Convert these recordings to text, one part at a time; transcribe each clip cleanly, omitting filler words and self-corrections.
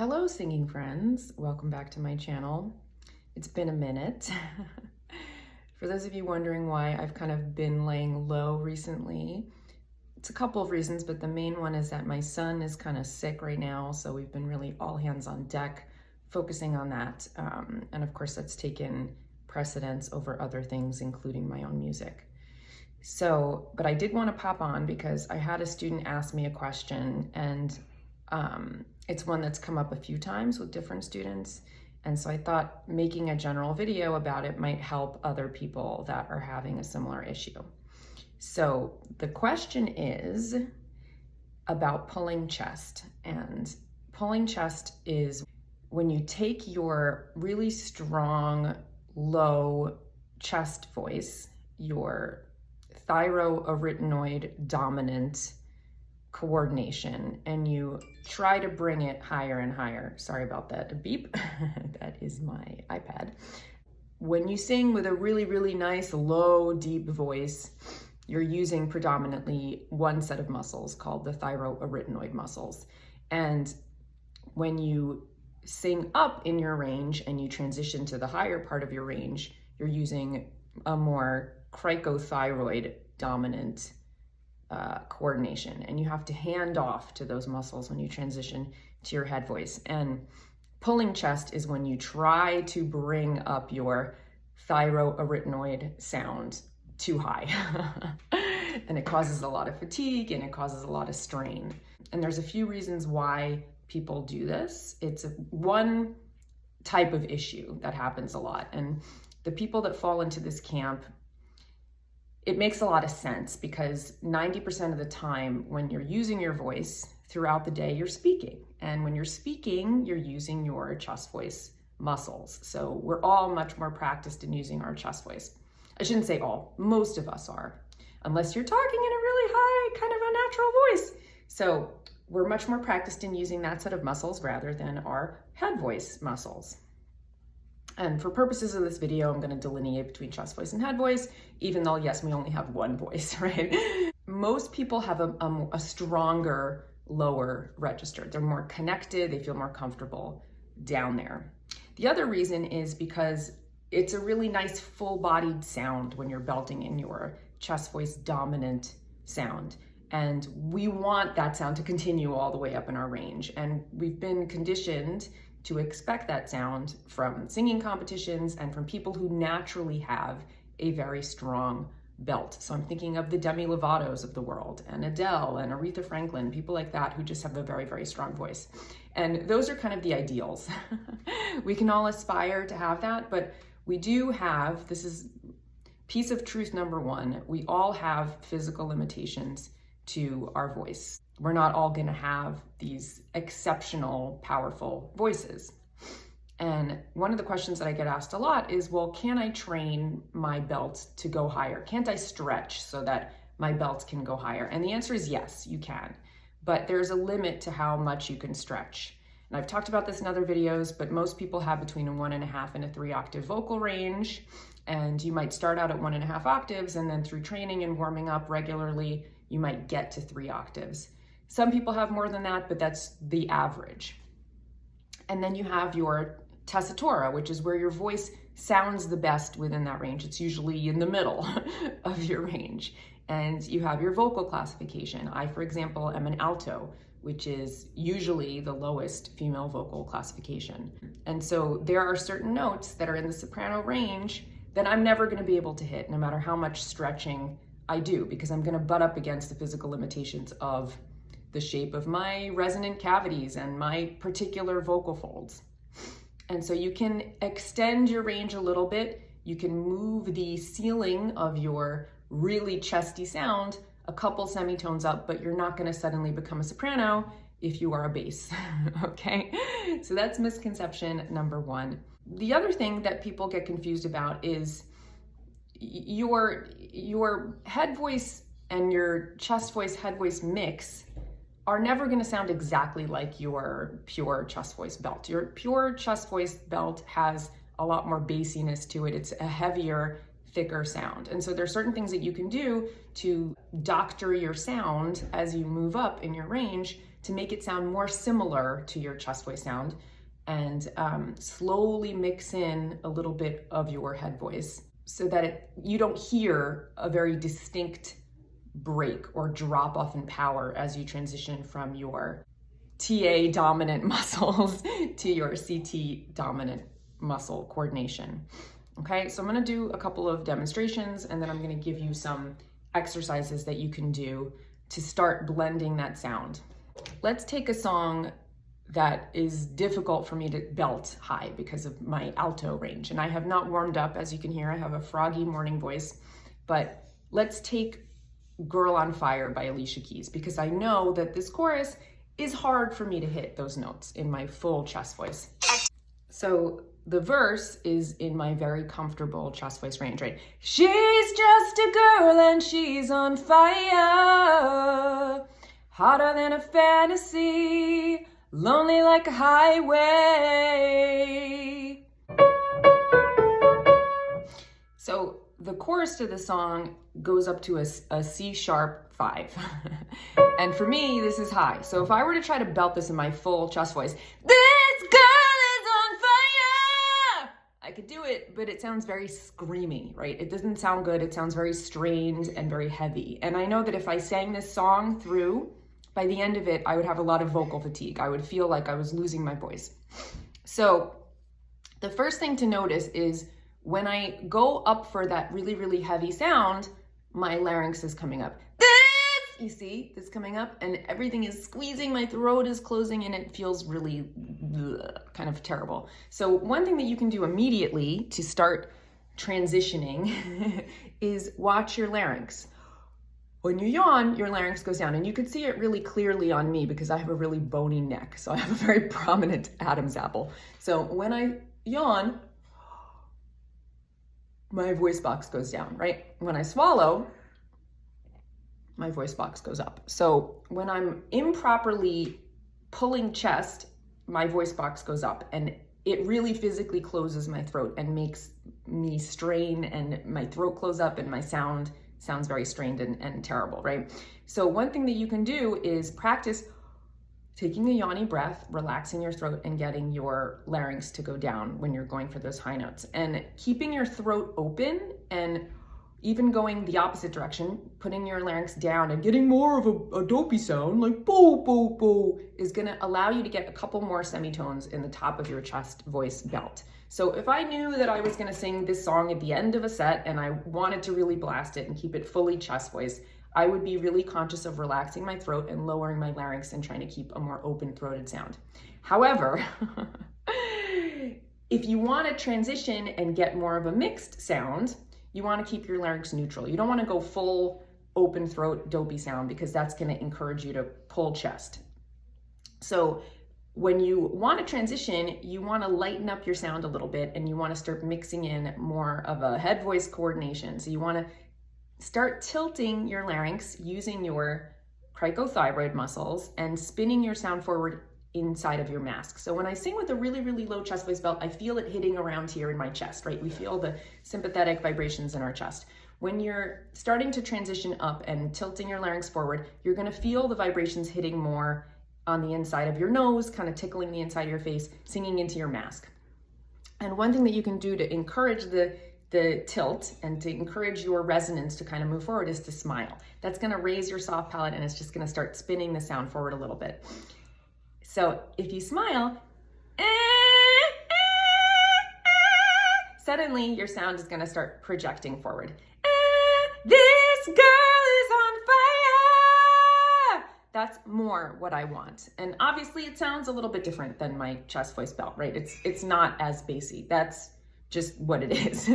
Hello, singing friends. Welcome back to my channel. It's been a minute. For those of you wondering why I've kind of been laying low recently, it's a couple of reasons, but the main one is that my son is kind of sick right now, so we've been really all hands on deck focusing on that. And of course, that's taken precedence over other things, including my own music. But I did want to pop on because I had a student ask me a question, and it's one that's come up a few times with different students. And so I thought making a general video about it might help other people that are having a similar issue. So the question is about pulling chest. And pulling chest is when you take your really strong, low chest voice, your thyroarytenoid dominant coordination, and you try to bring it higher and higher. Sorry about that beep. That is my iPad. When you sing with a really, really nice, low, deep voice, you're using predominantly one set of muscles called the thyroarytenoid muscles. And when you sing up in your range and you transition to the higher part of your range, you're using a more cricothyroid dominant coordination, and you have to hand off to those muscles when you transition to your head voice. And pulling chest is when you try to bring up your thyroarytenoid sound too high. And it causes a lot of fatigue and it causes a lot of strain. And there's a few reasons why people do this. It's one type of issue that happens a lot. And the people that fall into this camp, it makes a lot of sense because 90% of the time when you're using your voice throughout the day, you're speaking. And when you're speaking, you're using your chest voice muscles. So we're all much more practiced in using our chest voice. I shouldn't say all, most of us are, unless you're talking in a really high, kind of a natural voice. So we're much more practiced in using that set of muscles rather than our head voice muscles. And for purposes of this video, I'm going to delineate between chest voice and head voice, even though, yes, we only have one voice, right? Most people have a stronger lower register. They're more connected. They feel more comfortable down there. The other reason is because it's a really nice full-bodied sound when you're belting in your chest voice dominant sound. And we want that sound to continue all the way up in our range. And we've been conditioned to expect that sound from singing competitions and from people who naturally have a very strong belt. So I'm thinking of the Demi Lovato's of the world, and Adele and Aretha Franklin, people like that who just have a very, very strong voice. And those are kind of the ideals. We can all aspire to have that, but we do have, this is piece of truth number one, we all have physical limitations to our voice. We're not all going to have these exceptional, powerful voices. And one of the questions that I get asked a lot is, well, can I train my belt to go higher? Can't I stretch so that my belt can go higher? And the answer is yes, you can. But there's a limit to how much you can stretch. And I've talked about this in other videos, but most people have between a 1.5 and a 3 octave vocal range. And you might start out at 1.5 octaves, and then through training and warming up regularly, you might get to 3 octaves. Some people have more than that, but that's the average. And then you have your tessitura, which is where your voice sounds the best within that range. It's usually in the middle of your range. And you have your vocal classification. I, for example, am an alto, which is usually the lowest female vocal classification. And so there are certain notes that are in the soprano range that I'm never going to be able to hit, no matter how much stretching I do, because I'm going to butt up against the physical limitations of the shape of my resonant cavities and my particular vocal folds. And so you can extend your range a little bit. You can move the ceiling of your really chesty sound a couple semitones up, but you're not going to suddenly become a soprano if you are a bass. Okay? So that's misconception number one. The other thing that people get confused about is your head voice and your chest voice, head voice mix are never going to sound exactly like your pure chest voice belt. Your pure chest voice belt has a lot more bassiness to it. It's a heavier, thicker sound. And so there's certain things that you can do to doctor your sound as you move up in your range to make it sound more similar to your chest voice sound, and slowly mix in a little bit of your head voice so that you don't hear a very distinct break or drop off in power as you transition from your TA dominant muscles to your CT dominant muscle coordination. Okay, so I'm gonna do a couple of demonstrations, and then I'm gonna give you some exercises that you can do to start blending that sound. Let's take a song that is difficult for me to belt high because of my alto range. And I have not warmed up, as you can hear, I have a froggy morning voice, but let's take Girl on Fire by Alicia Keys, because I know that this chorus is hard for me to hit those notes in my full chest voice. So the verse is in my very comfortable chest voice range, right? She's just a girl and she's on fire, hotter than a fantasy, lonely like a highway. So the chorus to the song goes up to a C sharp 5. And for me, this is high. So if I were to try to belt this in my full chest voice, this girl is on fire, I could do it, but it sounds very screamy, right? It doesn't sound good. It sounds very strained and very heavy. And I know that if I sang this song through, by the end of it, I would have a lot of vocal fatigue. I would feel like I was losing my voice. So the first thing to notice is when I go up for that really, really heavy sound, my larynx is coming up. You see this coming up, and everything is squeezing, my throat is closing, and it feels really kind of terrible. So one thing that you can do immediately to start transitioning is watch your larynx. When you yawn, your larynx goes down, and you can see it really clearly on me because I have a really bony neck, so I have a very prominent Adam's apple. So when I yawn, my voice box goes down, right? When I swallow, my voice box goes up. So when I'm improperly pulling chest, my voice box goes up, and it really physically closes my throat and makes me strain, and my throat close up, and my sounds very strained and terrible, right? So one thing that you can do is practice taking a yawny breath, relaxing your throat, and getting your larynx to go down when you're going for those high notes. And keeping your throat open and even going the opposite direction, putting your larynx down and getting more of a dopey sound, like boo, boo, boo, is gonna allow you to get a couple more semitones in the top of your chest voice belt. So if I knew that I was gonna sing this song at the end of a set and I wanted to really blast it and keep it fully chest voice, I would be really conscious of relaxing my throat and lowering my larynx and trying to keep a more open-throated sound. However, if you wanna transition and get more of a mixed sound, you want to keep your larynx neutral. You don't want to go full open throat dopey sound, because that's going to encourage you to pull chest. So when you want to transition, you want to lighten up your sound a little bit, and you want to start mixing in more of a head voice coordination. So you want to start tilting your larynx using your cricothyroid muscles and spinning your sound forward inside of your mask. So when I sing with a really, really low chest voice belt, I feel it hitting around here in my chest, right? We feel the sympathetic vibrations in our chest. When you're starting to transition up and tilting your larynx forward, you're gonna feel the vibrations hitting more on the inside of your nose, kind of tickling the inside of your face, singing into your mask. And one thing that you can do to encourage the tilt and to encourage your resonance to kind of move forward is to smile. That's gonna raise your soft palate, and it's just gonna start spinning the sound forward a little bit. So if you smile, suddenly your sound is gonna start projecting forward. This girl is on fire. That's more what I want. And obviously it sounds a little bit different than my chest voice belt, right? It's not as bassy. That's just what it is.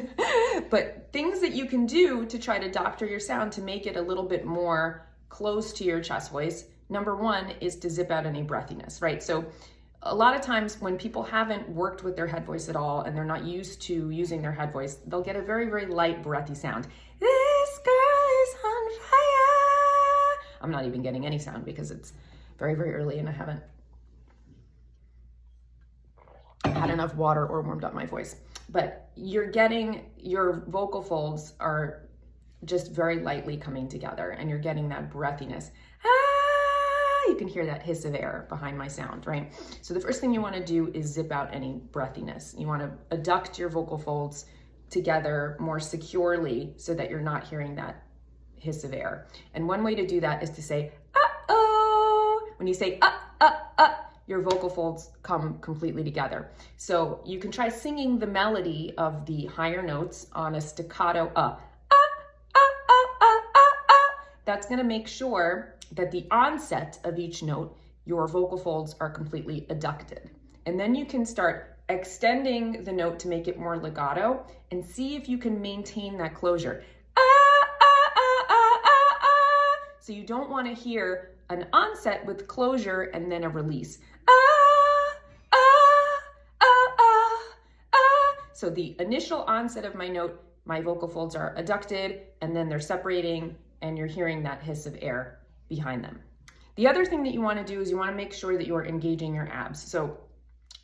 But things that you can do to try to doctor your sound to make it a little bit more close to your chest voice. Number one is to zip out any breathiness, right? So a lot of times when people haven't worked with their head voice at all and they're not used to using their head voice, they'll get a very, very light breathy sound. This girl is on fire. I'm not even getting any sound because it's very, very early and I haven't had enough enough water or warmed up my voice. But your vocal folds are just very lightly coming together, and you're getting that breathiness. You can hear that hiss of air behind my sound, right? So the first thing you want to do is zip out any breathiness. You want to adduct your vocal folds together more securely so that you're not hearing that hiss of air. And one way to do that is to say, uh-oh. When you say, your vocal folds come completely together. So you can try singing the melody of the higher notes on a staccato That's going to make sure that the onset of each note, your vocal folds are completely adducted. And then you can start extending the note to make it more legato and see if you can maintain that closure. So you don't want to hear an onset with closure and then a release. So the initial onset of my note, my vocal folds are adducted and then they're separating and you're hearing that hiss of air behind them. The other thing that you want to do is you want to make sure that you're engaging your abs. So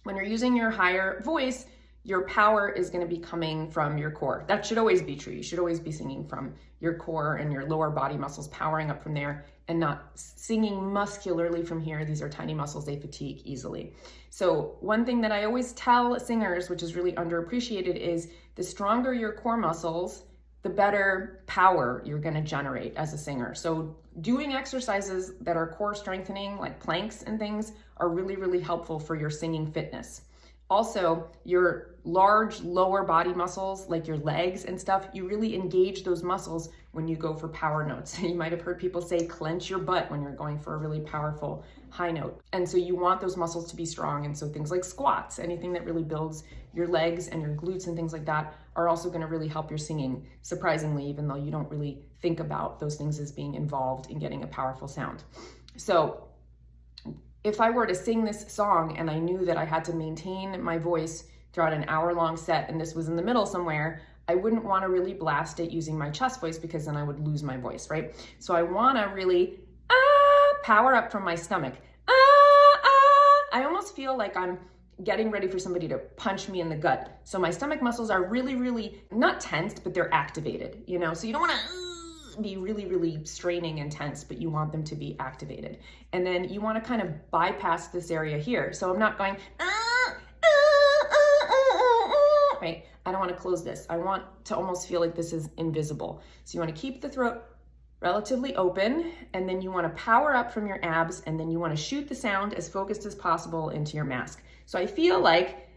when you're using your higher voice, your power is going to be coming from your core. That should always be true. You should always be singing from your core and your lower body muscles powering up from there and not singing muscularly from here. These are tiny muscles, they fatigue easily. So one thing that I always tell singers, which is really underappreciated, is the stronger your core muscles, the better power you're going to generate as a singer. So doing exercises that are core strengthening, like planks and things, are really, really helpful for your singing fitness. Also, your large lower body muscles, like your legs and stuff, you really engage those muscles when you go for power notes. You might have heard people say, clench your butt when you're going for a really powerful high note. And so you want those muscles to be strong. And so things like squats, anything that really builds your legs and your glutes and things like that are also going to really help your singing, surprisingly, even though you don't really think about those things as being involved in getting a powerful sound. So if I were to sing this song and I knew that I had to maintain my voice throughout an hour-long set and this was in the middle somewhere, I wouldn't want to really blast it using my chest voice because then I would lose my voice, right? So I want to really power up from my stomach. I almost feel like I'm getting ready for somebody to punch me in the gut. So my stomach muscles are really, really not tensed, but they're activated, you know? So you don't want to be really, really straining and tense, but you want them to be activated. And then you want to kind of bypass this area here. So I'm not going, right? I don't want to close this. I want to almost feel like this is invisible. So you want to keep the throat relatively open, and then you want to power up from your abs, and then you want to shoot the sound as focused as possible into your mask. So I feel like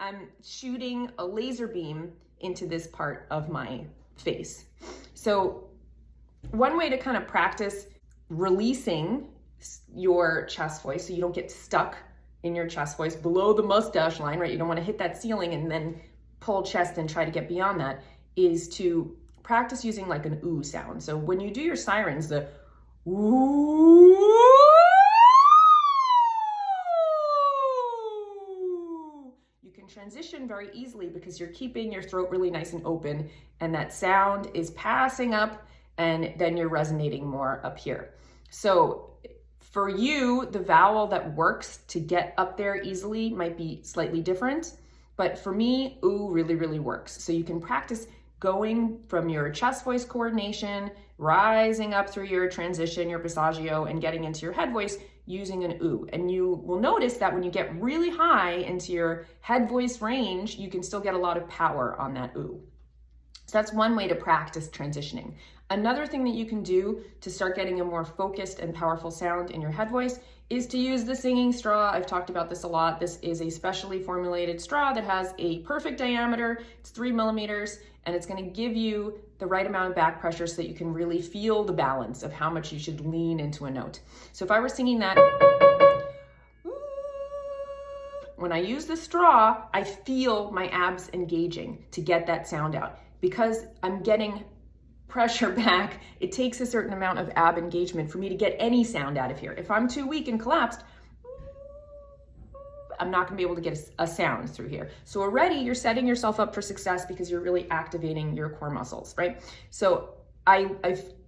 I'm shooting a laser beam into this part of my face. So one way to kind of practice releasing your chest voice so you don't get stuck in your chest voice below the mustache line, right? You don't want to hit that ceiling and then pull chest and try to get beyond that, is to practice using like an ooh sound. So when you do your sirens, the ooh, you can transition very easily because you're keeping your throat really nice and open, and that sound is passing up and then you're resonating more up here. So for you, the vowel that works to get up there easily might be slightly different, but for me, ooh really, really works. So you can practice going from your chest voice coordination, rising up through your transition, your passaggio, and getting into your head voice using an ooh. And you will notice that when you get really high into your head voice range, you can still get a lot of power on that ooh. So that's one way to practice transitioning. Another thing that you can do to start getting a more focused and powerful sound in your head voice is to use the singing straw. I've talked about this a lot. This is a specially formulated straw that has a perfect diameter. It's 3 millimeters, and it's going to give you the right amount of back pressure so that you can really feel the balance of how much you should lean into a note. So if I were singing that, when I use the straw, I feel my abs engaging to get that sound out. Because I'm getting pressure back, it takes a certain amount of ab engagement for me to get any sound out of here. If I'm too weak and collapsed, I'm not gonna be able to get a sound through here. So already you're setting yourself up for success because you're really activating your core muscles, right? So I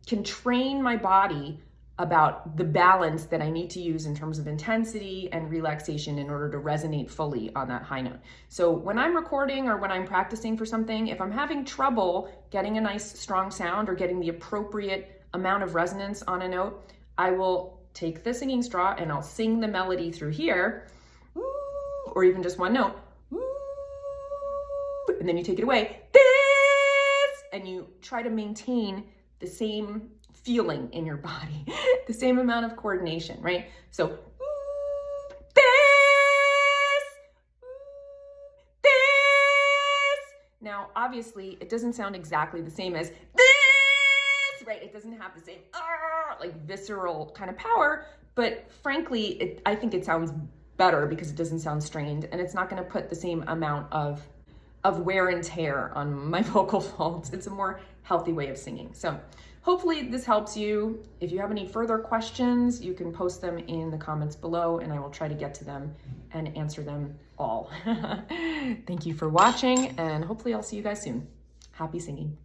can train my body about the balance that I need to use in terms of intensity and relaxation in order to resonate fully on that high note. So when I'm recording or when I'm practicing for something, if I'm having trouble getting a nice strong sound or getting the appropriate amount of resonance on a note, I will take the singing straw and I'll sing the melody through here, or even just one note, and then you take it away, this, and you try to maintain the same feeling in your body, the same amount of coordination, right? So this, this. Now, obviously, it doesn't sound exactly the same as this, right? It doesn't have the same like visceral kind of power, but frankly, I think it sounds better because it doesn't sound strained, and it's not going to put the same amount of wear and tear on my vocal folds. It's a more healthy way of singing. So hopefully this helps you. If you have any further questions, you can post them in the comments below and I will try to get to them and answer them all. Thank you for watching, and hopefully I'll see you guys soon. Happy singing.